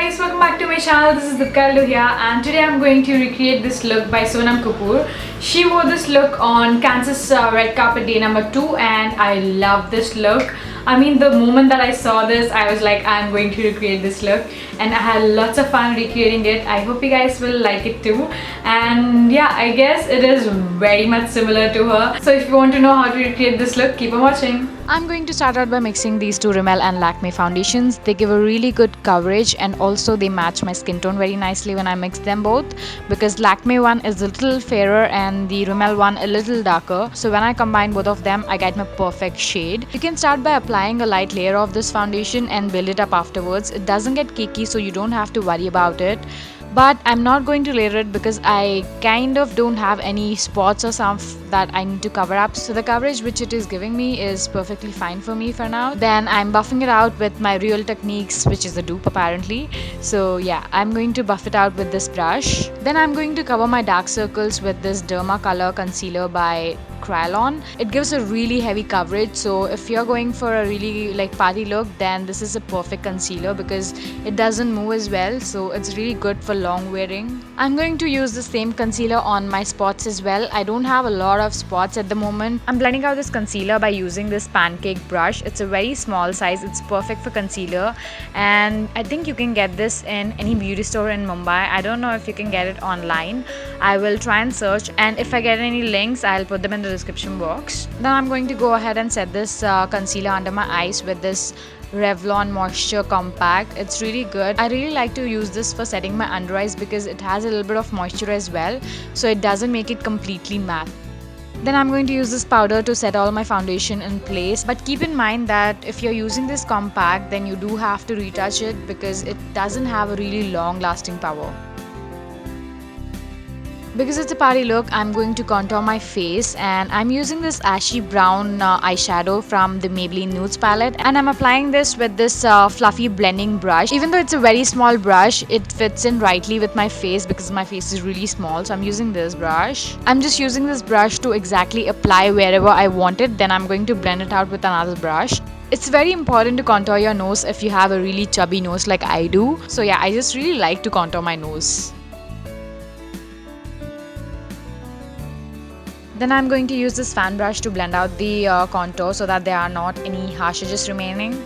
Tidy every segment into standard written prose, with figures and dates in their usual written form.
guys, welcome back to my channel. This is Dipkaldo here, and today I'm going to recreate this look by Sonam Kapoor. She wore this look on Kansas Red Carpet Day number 2 and I love this look. I mean, the moment that I saw this, I was like, I'm going to recreate this look, and I had lots of fun recreating it. I hope you guys will like it too. And yeah, I guess it is very much similar to her. So if you want to know how to recreate this look, keep on watching. I'm going to start out by mixing these two Rimmel and Lakme foundations. They give a really good coverage and also they match my skin tone very nicely when I mix them both, because Lakme one is a little fairer and the Rimmel one a little darker. So when I combine both of them, I get my perfect shade. You can start by applying a light layer of this foundation and build it up afterwards. It doesn't get cakey, so you don't have to worry about it. But I'm not going to layer it because I kind of don't have any spots or some that I need to cover up. So the coverage which it is giving me is perfectly fine for me for now. Then I'm buffing it out with my Real Techniques, which is a dupe apparently. So yeah, I'm going to buff it out with this brush. Then I'm going to cover my dark circles with this Derma Color Concealer by Kryolan. It gives a really heavy coverage, so if you're going for a really like party look, then this is a perfect concealer because it doesn't move as well, so it's really good for long wearing. I'm going to use the same concealer on my spots as well. I don't have a lot of spots at the moment. I'm blending out this concealer by using this pancake brush. It's a very small size. It's perfect for concealer, and I think you can get this in any beauty store in Mumbai. I don't know if you can get it online. I will try and search, and if I get any links, I'll put them in the description box. Then I'm going to go ahead and set this concealer under my eyes with this Revlon Moisture Compact. It's really good. I really like to use this for setting my under eyes because it has a little bit of moisture as well, so it doesn't make it completely matte. Then I'm going to use this powder to set all my foundation in place. But keep in mind that if you're using this compact, then you do have to retouch it because it doesn't have a really long lasting power. Because it's a party look, I'm going to contour my face, and I'm using this ashy brown eyeshadow from the Maybelline Nudes palette, and I'm applying this with this fluffy blending brush. Even though it's a very small brush, it fits in rightly with my face because my face is really small, so I'm using this brush. I'm just using this brush to exactly apply wherever I want it, then I'm going to blend it out with another brush. It's very important to contour your nose if you have a really chubby nose like I do. So yeah, I just really like to contour my nose. Then I'm going to use this fan brush to blend out the contour so that there are not any harsh edges remaining.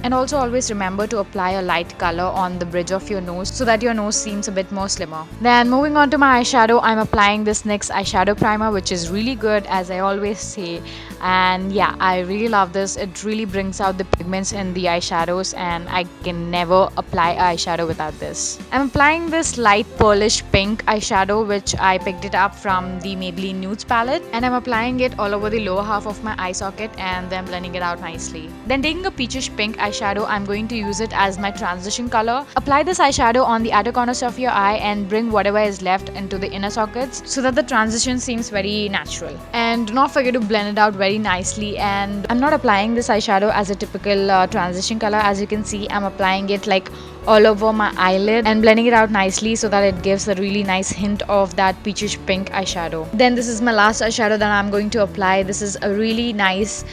And also always remember to apply a light color on the bridge of your nose so that your nose seems a bit more slimmer. Then moving on to my eyeshadow, I'm applying this NYX eyeshadow primer, which is really good as I always say. And yeah, I really love this. It really brings out the pigments in the eyeshadows, and I can never apply eyeshadow without this. I'm applying this light pearlish pink eyeshadow, which I picked it up from the Maybelline Nudes palette, and I'm applying it all over the lower half of my eye socket and then blending it out nicely. Then taking a peachish pink eyeshadow, I'm going to use it as my transition color. Apply this eyeshadow on the outer corners of your eye and bring whatever is left into the inner sockets so that the transition seems very natural. And do not forget to blend it out very nicely. And I'm not applying this eyeshadow as a typical transition color. As you can see, I'm applying it like all over my eyelid and blending it out nicely so that it gives a really nice hint of that peachish pink eyeshadow. Then this is my last eyeshadow that I'm going to apply. This is a really nice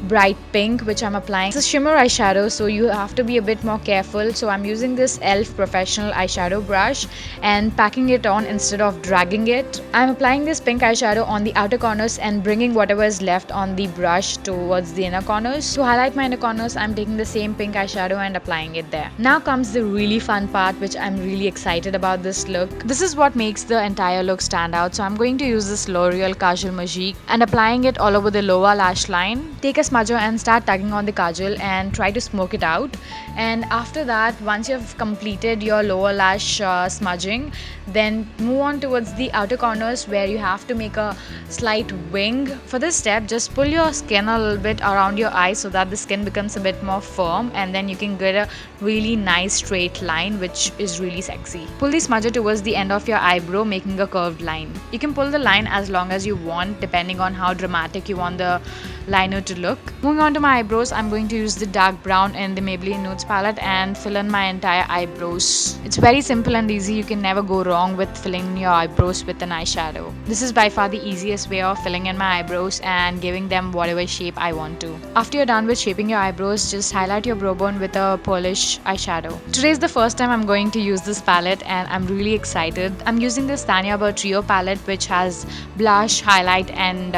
bright pink which I'm applying. It's a shimmer eyeshadow, so you have to be a bit more careful. So I'm using this e.l.f. professional eyeshadow brush and packing it on instead of dragging it. I'm applying this pink eyeshadow on the outer corners and bringing whatever is left on the brush towards the inner corners. To highlight my inner corners, I'm taking the same pink eyeshadow and applying it there. Now comes the really fun part, which I'm really excited about this look. This is what makes the entire look stand out. So I'm going to use this L'Oreal Kajal Magique and applying it all over the lower lash line. Take a smudger and start tugging on the kajal and try to smoke it out. And after that, once you've completed your lower lash smudging, then move on towards the outer corners where you have to make a slight wing. For this step, just pull your skin a little bit around your eye so that the skin becomes a bit more firm, and then you can get a really nice straight line which is really sexy. Pull the smudger towards the end of your eyebrow, making a curved line. You can pull the line as long as you want depending on how dramatic you want the liner to look. Moving on to my eyebrows, I'm going to use the dark brown in the Maybelline Nudes palette and fill in my entire eyebrows. It's very simple and easy. You can never go wrong with filling your eyebrows with an eyeshadow. This is by far the easiest way of filling in my eyebrows and giving them whatever shape I want to. After you're done with shaping your eyebrows, just highlight your brow bone with a pearlish eyeshadow. Today is the first time I'm going to use this palette and I'm really excited. I'm using this Tanya Burr Trio palette which has blush, highlight and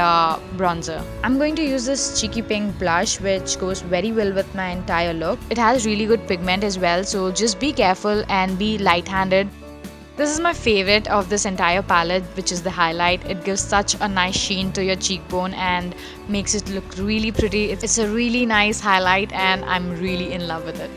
bronzer. I'm going to use this cheeky pink blush which goes very well with my entire look. It has really good pigment as well, so just be careful and be light-handed. This is my favorite of this entire palette, which is the highlight. It gives such a nice sheen to your cheekbone and makes it look really pretty. It's a really nice highlight and I'm really in love with it.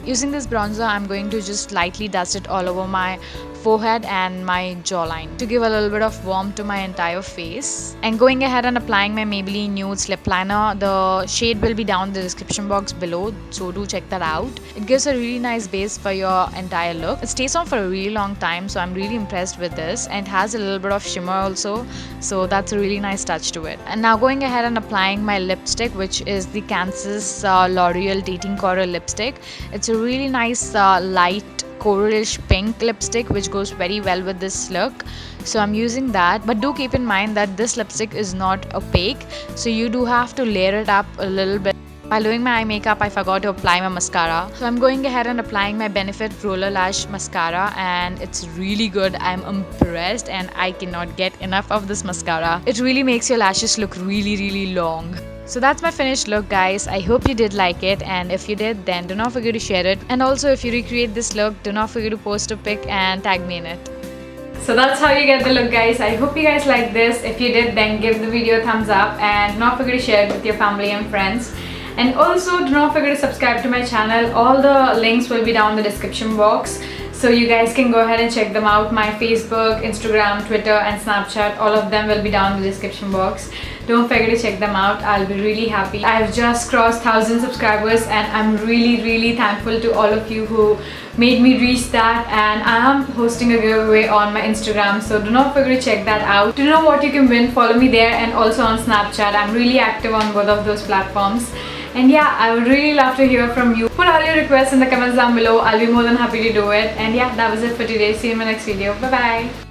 Using this bronzer, I'm going to just lightly dust it all over my forehead and my jawline to give a little bit of warmth to my entire face. And going ahead and applying my Maybelline Nudes lip liner. The shade will be down in the description box below, so do check that out. It gives a really nice base for your entire look. It stays on for a really long time, so I'm really impressed with this. And it has a little bit of shimmer also, so that's a really nice touch to it. And now going ahead and applying my lipstick, which is the Kansas L'Oreal Dating Coral lipstick. It's a really nice light coralish pink lipstick which goes very well with this look, so I'm using that. But do keep in mind that this lipstick is not opaque, so you do have to layer it up a little bit. While doing my eye makeup, I forgot to apply my mascara, so I'm going ahead and applying my Benefit Roller Lash Mascara and it's really good. I'm impressed and I cannot get enough of this mascara. It really makes your lashes look really long. So that's my finished look, guys. I hope you did like it, and if you did, then do not forget to share it. And also, if you recreate this look, do not forget to post a pic and tag me in it. So that's how you get the look, guys. I hope you guys like this. If you did, then give the video a thumbs up and do not forget to share it with your family and friends. And also do not forget to subscribe to my channel. All the links will be down in the description box, so you guys can go ahead and check them out. My Facebook, Instagram, Twitter and Snapchat, all of them will be down in the description box. Don't forget to check them out. I'll be really happy. I've just crossed 1,000 subscribers and I'm really thankful to all of you who made me reach that, and I am hosting a giveaway on my Instagram, so do not forget to check that out. To know what you can win, follow me there and also on Snapchat. I'm really active on both of those platforms. And yeah, I would really love to hear from you. Put all your requests in the comments down below. I'll be more than happy to do it. And yeah, that was it for today. See you in my next video. Bye bye.